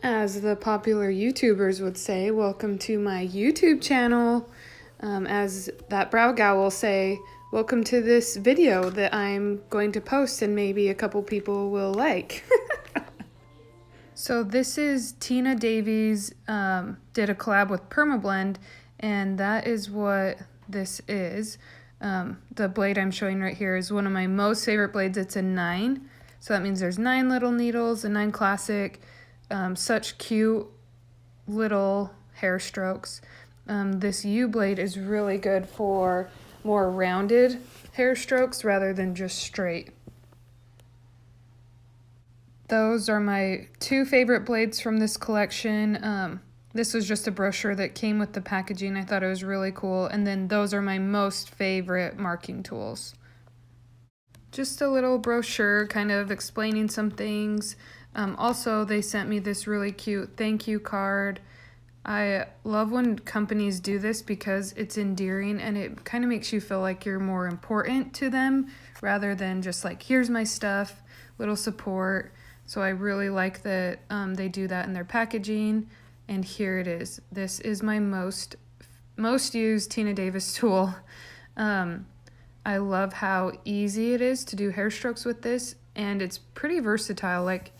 As the popular YouTubers would say, welcome to my YouTube channel. As that brow gal will say, welcome to this video that I'm going to post and maybe a couple people will like. So this is Tina Davies did a collab with Permablend, and that is what this is. The blade I'm showing right here is one of my most favorite blades. It's a 9, so that means there's 9 little needles, a 9 classic. Such cute little hair strokes. This U blade is really good for more rounded hair strokes rather than just straight. Those are my 2 favorite blades from this collection. This was just a brochure that came with the packaging. I thought it was really cool. And then those are my most favorite marking tools. Just a little brochure kind of explaining some things. Also, they sent me this really cute thank you card. I love when companies do this because it's endearing and it kind of makes you feel like you're more important to them rather than just like, here's my stuff, little support. So I really like that they do that in their packaging. And here it is. This is my most used Tina Davies tool. I love how easy it is to do hair strokes with this, and it's pretty versatile. Like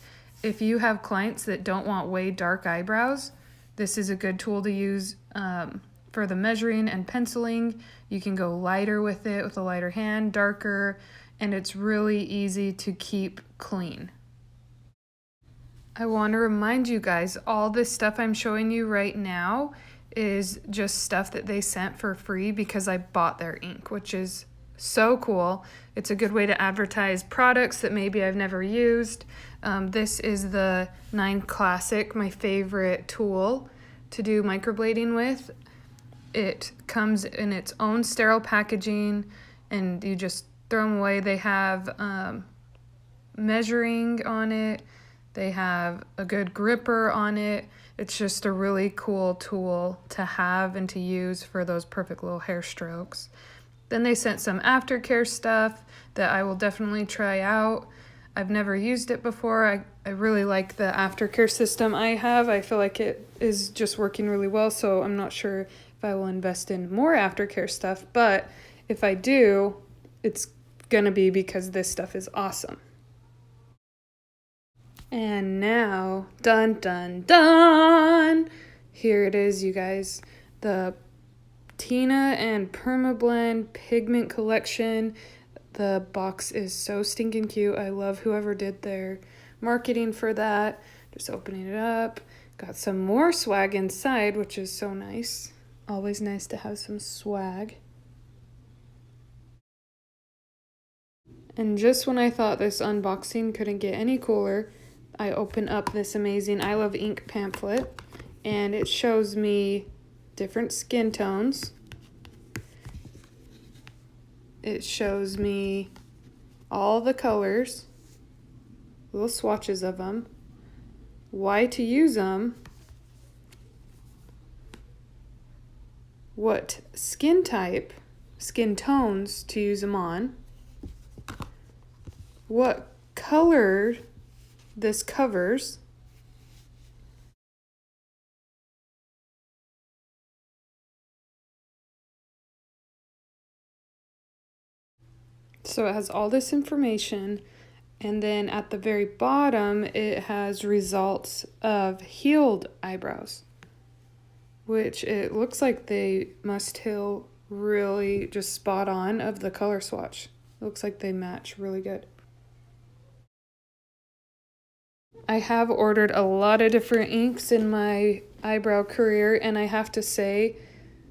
if you have clients that don't want way dark eyebrows, this is a good tool to use for the measuring and penciling. You can go lighter with it with a lighter hand, darker, and it's really easy to keep clean. I want to remind you guys, all this stuff I'm showing you right now is just stuff that they sent for free because I bought their ink, which is so cool. It's a good way to advertise products that maybe I've never used. This is the 9 Classic, my favorite tool to do microblading with. It comes in its own sterile packaging and you just throw them away. They have measuring on it. They have a good gripper on it. It's just a really cool tool to have and to use for those perfect little hair strokes. Then they sent some aftercare stuff that I will definitely try out. I've never used it before. I really like the aftercare system I have. I feel like it is just working really well, so I'm not sure if I will invest in more aftercare stuff, but if I do, it's gonna be because this stuff is awesome. And now, dun dun dun! Here it is, you guys. The Tina and Permablend Pigment Collection. The box is so stinking cute. I love whoever did their marketing for that. Just opening it up. Got some more swag inside, which is so nice. Always nice to have some swag. And just when I thought this unboxing couldn't get any cooler, I open up this amazing I Love Ink pamphlet, and it shows me different skin tones. It shows me all the colors, little swatches of them, why to use them, what skin type, skin tones to use them on, what color this covers, so it has all this information, and then at the very bottom it has results of healed eyebrows, which it looks like they must heal really just spot on of the color swatch. It looks like they match really good. I have ordered a lot of different inks in my eyebrow career, and I have to say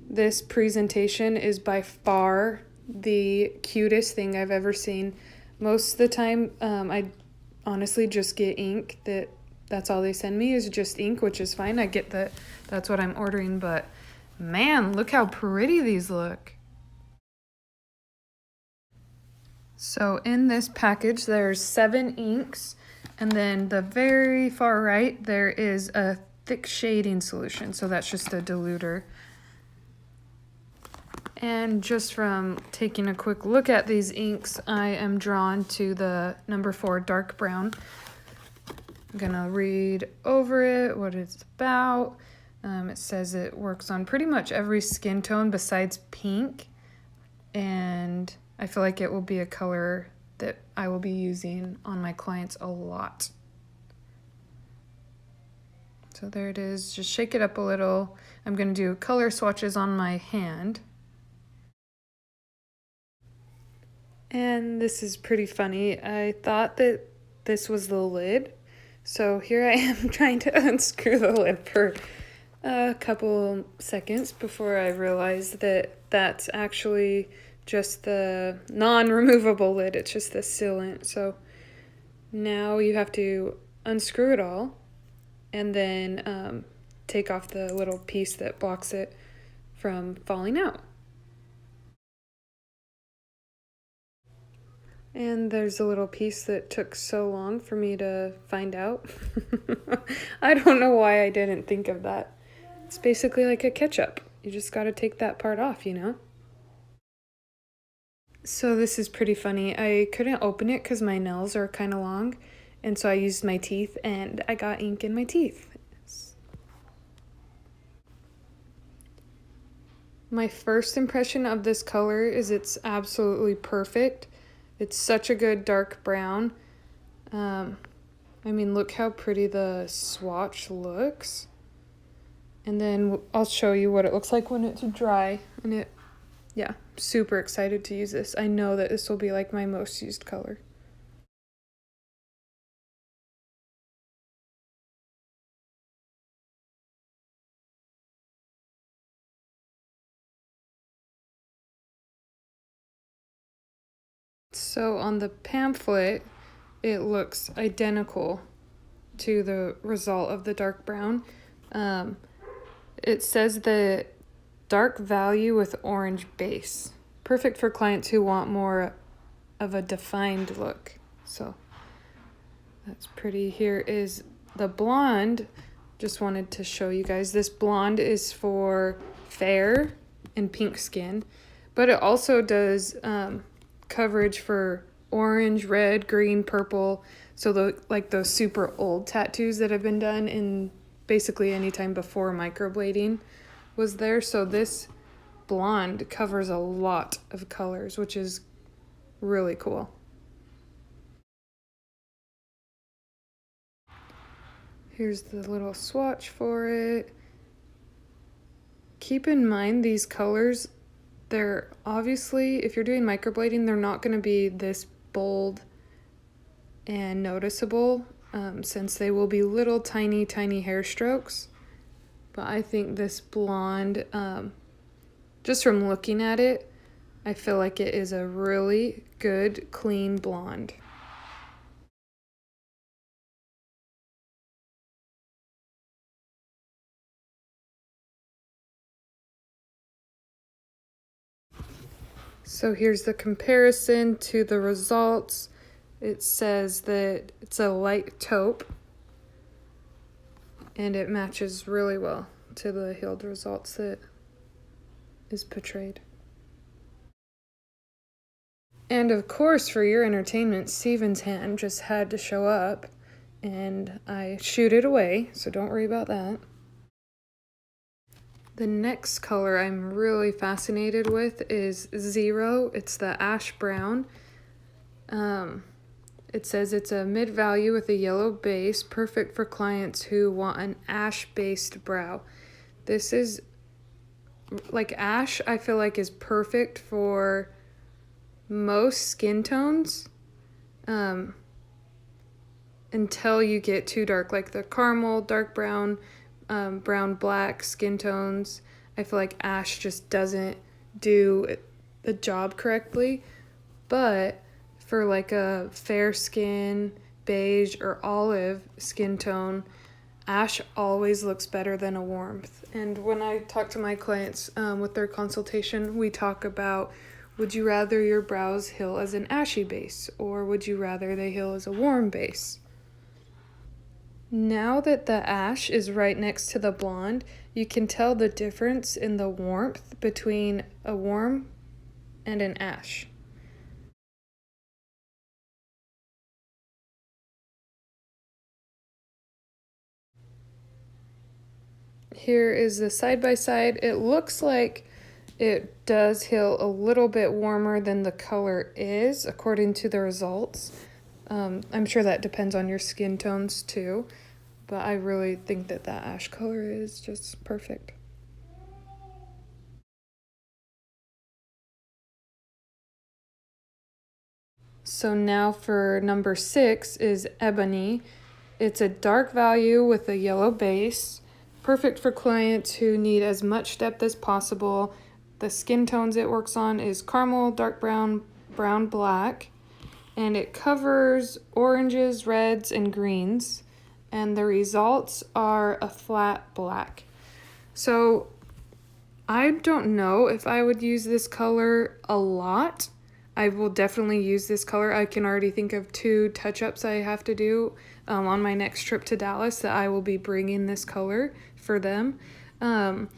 this presentation is by far the cutest thing I've ever seen. Most of the time, I honestly just get ink. That's all they send me is just ink, which is fine. I get that that's what I'm ordering, but man, look how pretty these look. So in this package, there's 7 inks. And then the very far right, there is a thick shading solution. So that's just a diluter. And just from taking a quick look at these inks, I am drawn to the number 4 dark brown. I'm gonna read over it, what it's about. It says it works on pretty much every skin tone besides pink, and I feel like it will be a color that I will be using on my clients a lot. So there it is, just shake it up a little. I'm gonna do color swatches on my hand. And this is pretty funny. I thought that this was the lid. So here I am trying to unscrew the lid for a couple seconds before I realized that that's actually just the non-removable lid. It's just the sealant. So now you have to unscrew it all and then take off the little piece that blocks it from falling out. And there's a little piece that took so long for me to find out. I don't know why I didn't think of that. It's basically like a ketchup. You just gotta take that part off, you know? So this is pretty funny. I couldn't open it because my nails are kind of long. And so I used my teeth and I got ink in my teeth. My first impression of this color is it's absolutely perfect. It's such a good dark brown. I mean, look how pretty the swatch looks. And then I'll show you what it looks like when it's dry. And yeah, super excited to use this. I know that this will be like my most used color. So on the pamphlet, it looks identical to the result of the dark brown. It says that dark value with orange base. Perfect for clients who want more of a defined look. So that's pretty. Here is the blonde. Just wanted to show you guys. This blonde is for fair and pink skin, but it also does coverage for orange, red, green, purple. So like those super old tattoos that have been done in basically any time before microblading was there. So this blonde covers a lot of colors, which is really cool. Here's the little swatch for it. Keep in mind these colors, they're obviously, if you're doing microblading, they're not going to be this bold and noticeable since they will be little tiny hair strokes. But I think this blonde, just from looking at it, I feel like it is a really good, clean blonde. So here's the comparison to the results. It says that it's a light taupe and it matches really well to the healed results that is portrayed. And of course, for your entertainment, Steven's hand just had to show up and I shooed it away, so don't worry about that. The next color I'm really fascinated with is Zero. It's the ash brown. It says it's a mid-value with a yellow base, perfect for clients who want an ash-based brow. This is, like ash, I feel like is perfect for most skin tones until you get too dark, like the caramel, dark brown, brown black skin tones. I feel like ash just doesn't do the job correctly. But for like a fair skin, beige, or olive skin tone, ash always looks better than a warmth. And when I talk to my clients with their consultation, we talk about, would you rather your brows heal as an ashy base, or would you rather they heal as a warm base? Now that the ash is right next to the blonde, you can tell the difference in the warmth between a warm and an ash. Here is the side by side. It looks like it does heal a little bit warmer than the color is, according to the results. I'm sure that depends on your skin tones too, but I really think that that ash color is just perfect. So now for number 6 is Ebony. It's a dark value with a yellow base, perfect for clients who need as much depth as possible. The skin tones it works on is caramel, dark brown, brown, black, and it covers oranges, reds, and greens, and the results are a flat black. So I don't know if I would use this color a lot. I will definitely use this color. I can already think of 2 touch-ups I have to do on my next trip to Dallas that I will be bringing this color for them. I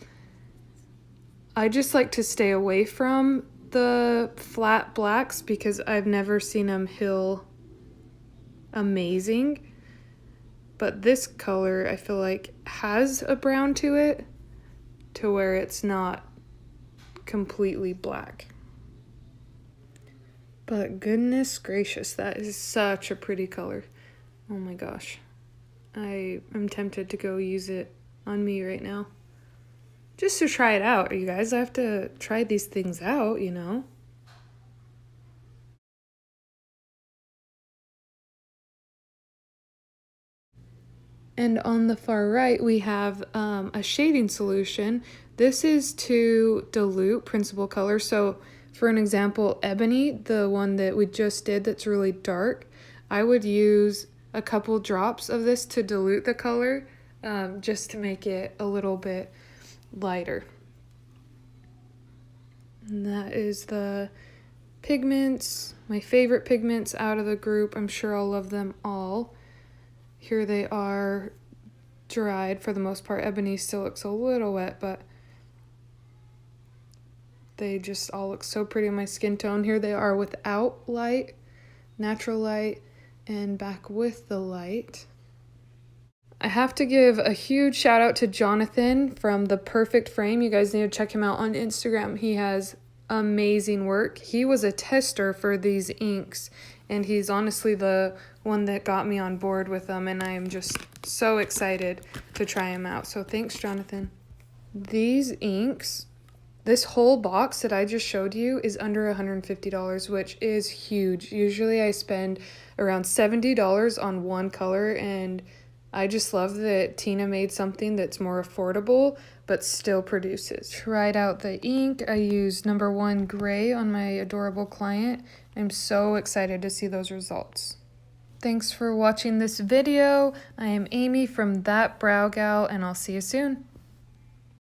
just like to stay away from the flat blacks because I've never seen them heal amazing. But this color I feel like has a brown to it to where it's not completely black. But goodness gracious, that is such a pretty color. Oh my gosh. I am tempted to go use it on me right now. Just to try it out, you guys. I have to try these things out, you know. And on the far right, we have a shading solution. This is to dilute principal color. So for an example, Ebony, the one that we just did that's really dark, I would use a couple drops of this to dilute the color just to make it a little bit lighter. And that is the pigments, my favorite pigments out of the group. I'm sure I'll love them all. Here they are dried for the most part. Ebony still looks a little wet, but they just all look so pretty on my skin tone. Here they are without light, natural light, and back with the light. I have to give a huge shout out to Jonathan from The Perfect Frame. You guys need to check him out on Instagram. He has amazing work. He was a tester for these inks, and he's honestly the one that got me on board with them, and I am just so excited to try them out. So thanks, Jonathan. These inks, this whole box that I just showed you is under $150, which is huge. Usually I spend around $70 on one color, and I just love that Tina made something that's more affordable but still produces. Tried out the ink. I used number 1 gray on my adorable client. I'm so excited to see those results. Thanks for watching this video. I am Amy from That Brow Gal, and I'll see you soon.